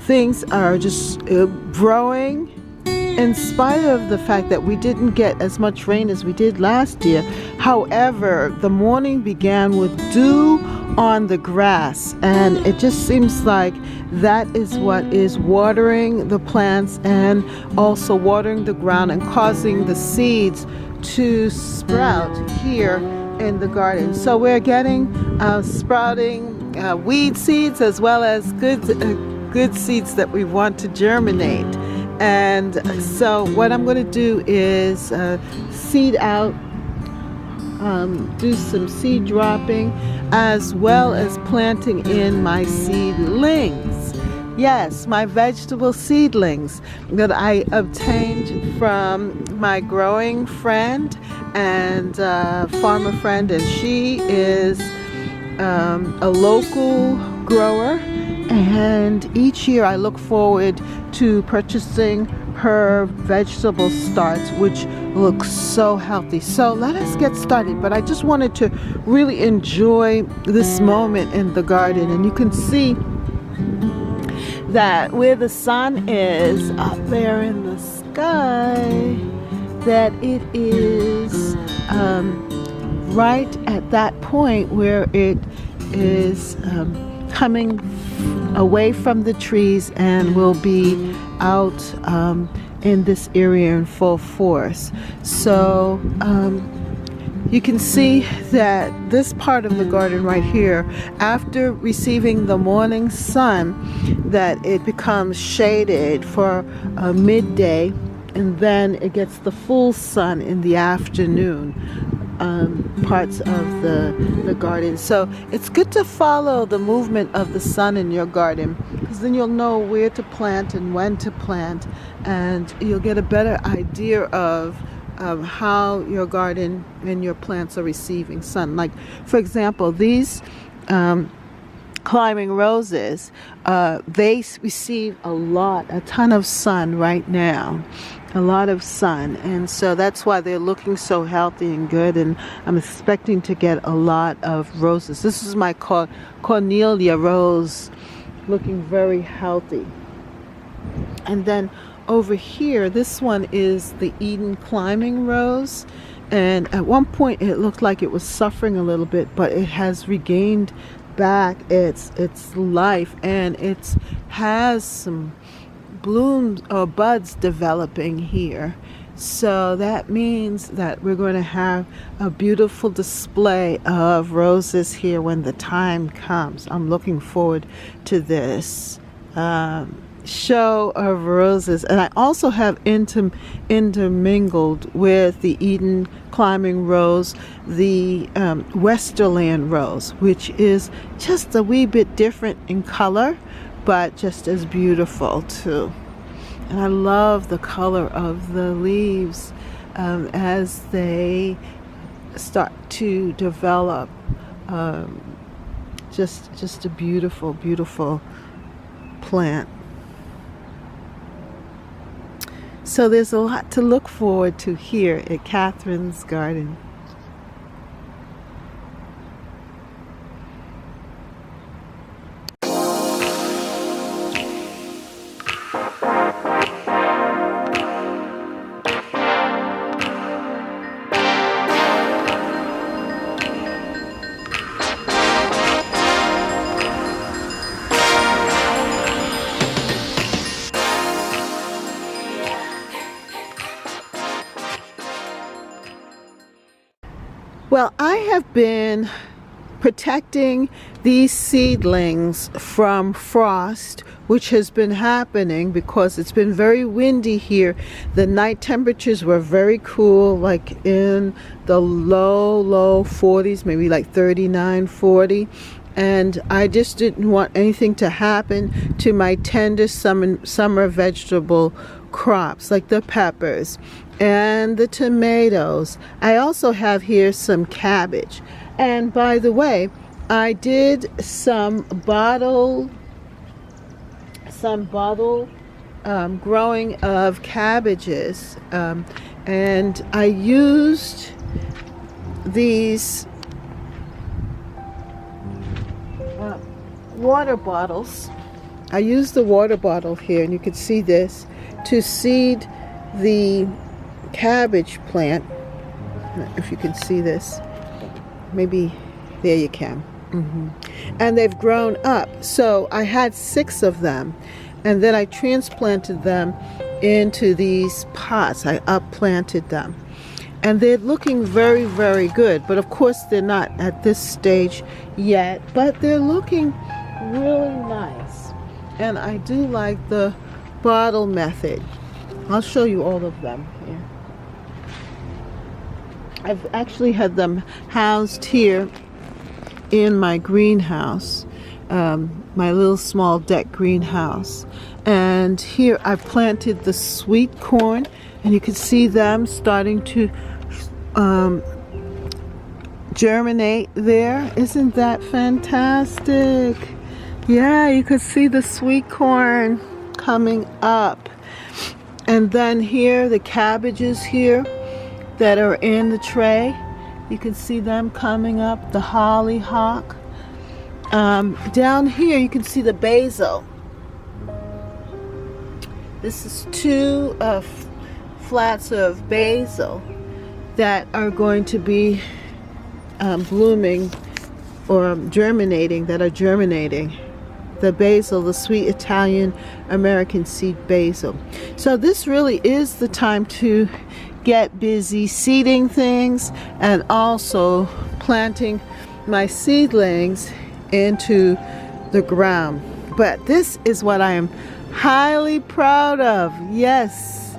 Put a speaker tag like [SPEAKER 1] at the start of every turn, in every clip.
[SPEAKER 1] things are just growing in spite of the fact that we didn't get as much rain as we did last year. However, the morning began with dew on the grass, and it just seems like that is what is watering the plants and also watering the ground and causing the seeds to sprout here in the garden. So we're getting sprouting weed seeds as well as good seeds that we want to germinate. And so what I'm going to do is seed out, do some seed dropping, as well as planting in my seedlings. Yes, my vegetable seedlings that I obtained from my growing friend and farmer friend, and she is a local grower, and each year I look forward to purchasing her vegetable starts, which looks so healthy. So let us get started, but I just wanted to really enjoy this moment in the garden. And you can see that where the sun is up there in the sky, that it is right at that point where it is coming away from the trees and will be out in this area in full force. So you can see that this part of the garden right here, after receiving the morning sun, that it becomes shaded for midday, and then it gets the full sun in the afternoon. Parts of the garden. So it's good to follow the movement of the sun in your garden, because then you'll know where to plant and when to plant, and you'll get a better idea of how your garden and your plants are receiving sun. Like, for example, these climbing roses, they receive a ton of sun right now. A lot of sun, and so that's why they're looking so healthy and good, and I'm expecting to get a lot of roses. This is my Cornelia rose, looking very healthy. And then over here, this one is the Eden climbing rose, and at one point it looked like it was suffering a little bit, but it has regained back its life, and it has some blooms or buds developing here. So that means that we're going to have a beautiful display of roses here when the time comes. I'm looking forward to this show of roses. And I also have intermingled with the Eden climbing rose the Westerland rose, which is just a wee bit different in color, but just as beautiful too. And I love the color of the leaves as they start to develop. Just a beautiful, beautiful plant. So there's a lot to look forward to here at Catherine's garden. Well, I have been protecting these seedlings from frost, which has been happening because it's been very windy here. The night temperatures were very cool, like in the low 40s, maybe like 39, 40. And I just didn't want anything to happen to my tender summer vegetable crops, like the peppers and the tomatoes. I also have here some cabbage. And by the way, I did some bottle growing of cabbages, and I used these water bottles I used the water bottle here, and you can see this, to seed the cabbage plant. If you can see this, maybe there you can. And they've grown up. So I had 6 of them, and then I transplanted them into these pots. I upplanted them, and they're looking very, very good. But of course they're not at this stage yet, but they're looking really nice. And I do like the bottle method. I'll show you all of them here. I've actually had them housed here in my greenhouse, my little small deck greenhouse. And here I planted the sweet corn, and you can see them starting to germinate there. Isn't that fantastic? Yeah, you could see the sweet corn coming up. And then here, the cabbages here that are in the tray, you can see them coming up, the hollyhock. Down here you can see the basil. This is 2 flats of basil that are going to be blooming or germinating, the basil, the sweet Italian American seed basil. So this really is the time to get busy seeding things and also planting my seedlings into the ground. But this is what I am highly proud of. Yes,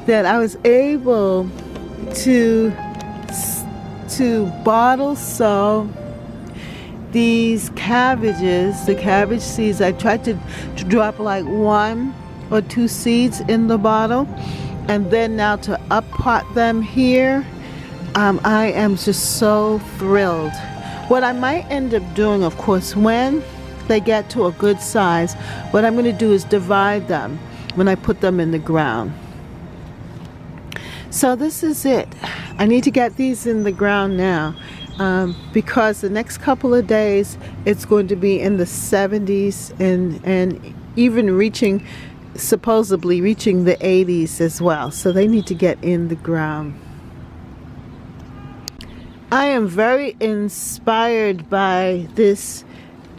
[SPEAKER 1] that I was able to bottle sow these cabbages, the cabbage seeds. I tried to drop like 1 or 2 seeds in the bottle, and then now to uppot them here. I am just so thrilled. What I might end up doing, of course, when they get to a good size, what I'm going to do is divide them when I put them in the ground. So this is it. I need to get these in the ground now, because the next couple of days it's going to be in the 70s and even supposedly reaching the 80s as well. So they need to get in the ground. I am very inspired by this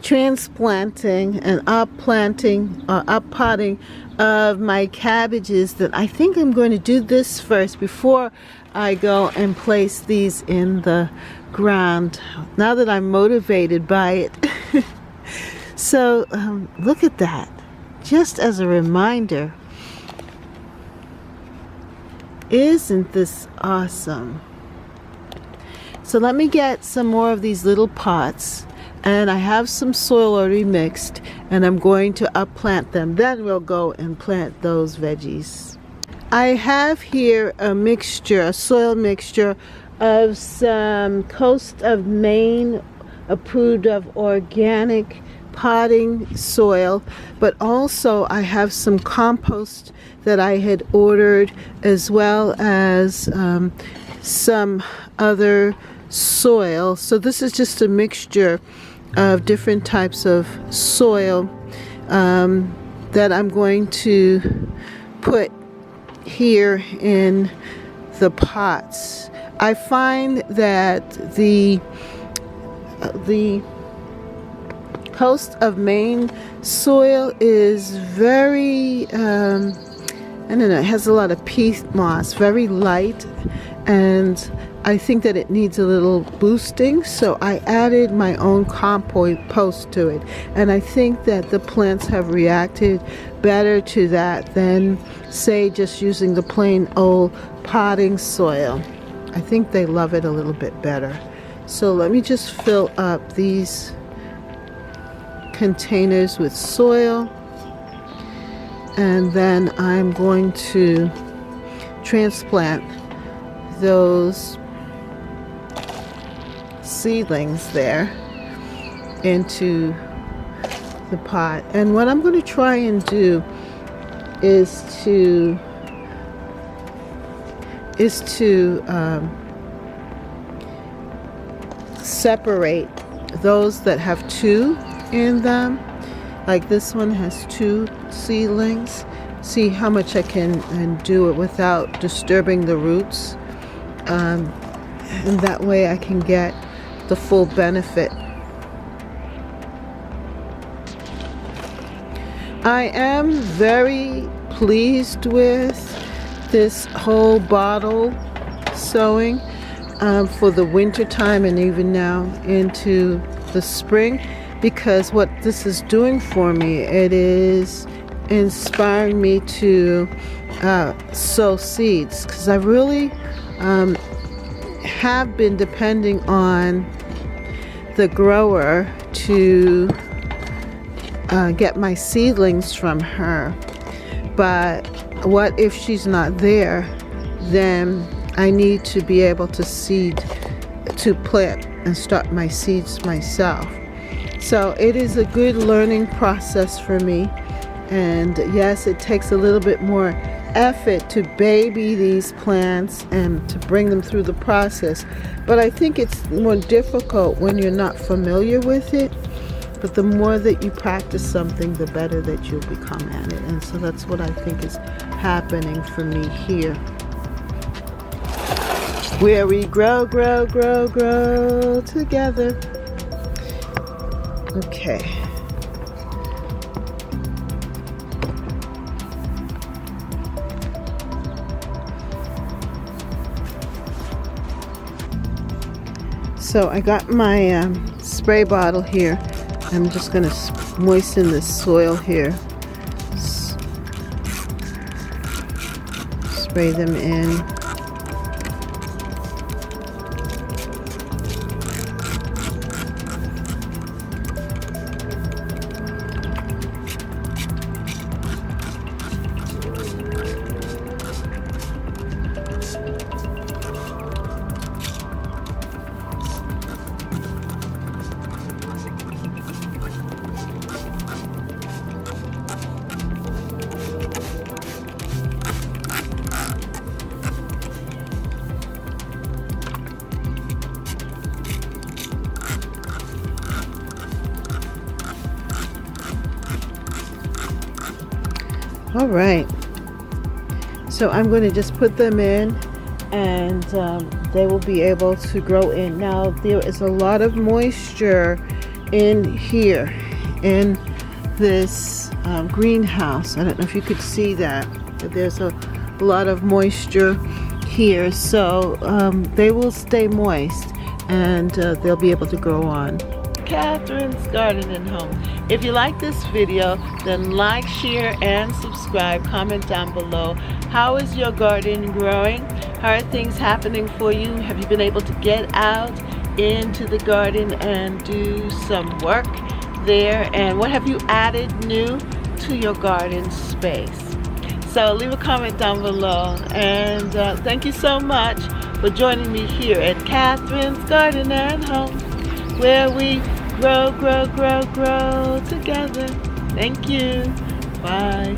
[SPEAKER 1] transplanting and upplanting or uppotting of my cabbages, that I think I'm going to do this first before I go and place these in the ground, now that I'm motivated by it. So look at that, just as a reminder. Isn't this awesome? So let me get some more of these little pots, and I have some soil already mixed, and I'm going to upplant them. Then we'll go and plant those veggies. I have here a soil mixture of some Coast of Maine approved of organic potting soil, but also I have some compost that I had ordered, as well as some other soil. So this is just a mixture of different types of soil that I'm going to put here in the pots. I find that the Coast of Maine soil is very, I don't know, it has a lot of peat moss, very light, and I think that it needs a little boosting, so I added my own compost to it, and I think that the plants have reacted better to that than, say, just using the plain old potting soil. I think they love it a little bit better. So let me just fill up these containers with soil, and then I'm going to transplant those seedlings there into the pot. And what I'm going to try and do is to separate those that have 2 in them Like this one has 2 seedlings. See how much I can do it without disturbing the roots. And that way I can get the full benefit. I am very pleased with this whole bottle sowing for the winter time and even now into the spring, because what this is doing for me, it is inspiring me to sow seeds, because I really have been depending on the grower to get my seedlings from her. But what if she's not there? Then I need to be able to plant and start my seeds myself. So it is a good learning process for me. And yes, it takes a little bit more effort to baby these plants and to bring them through the process. But I think it's more difficult when you're not familiar with it. But the more that you practice something, the better that you'll become at it. And so that's what I think is happening for me here. Where we grow, grow, grow, grow together. Okay. So I got my spray bottle here. I'm just going to moisten the soil here. Spray them in. All right, so I'm going to just put them in, and they will be able to grow in. Now there is a lot of moisture in here in this greenhouse. I don't know if you could see that, but there's a lot of moisture here, so they will stay moist and they'll be able to grow on. Catherine's Garden and Home. If you like this video, then like, share, and subscribe. Comment down below. How is your garden growing? How are things happening for you? Have you been able to get out into the garden and do some work there? And what have you added new to your garden space? So leave a comment down below. And thank you so much for joining me here at Catherine's Garden and Home, where we grow, grow, grow, grow together. Thank you. Bye.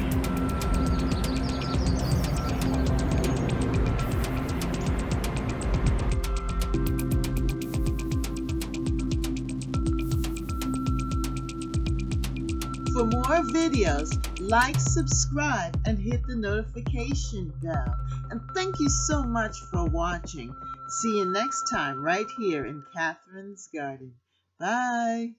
[SPEAKER 1] For more videos, like, subscribe, and hit the notification bell. And thank you so much for watching. See you next time right here in Catherine's Garden. Bye.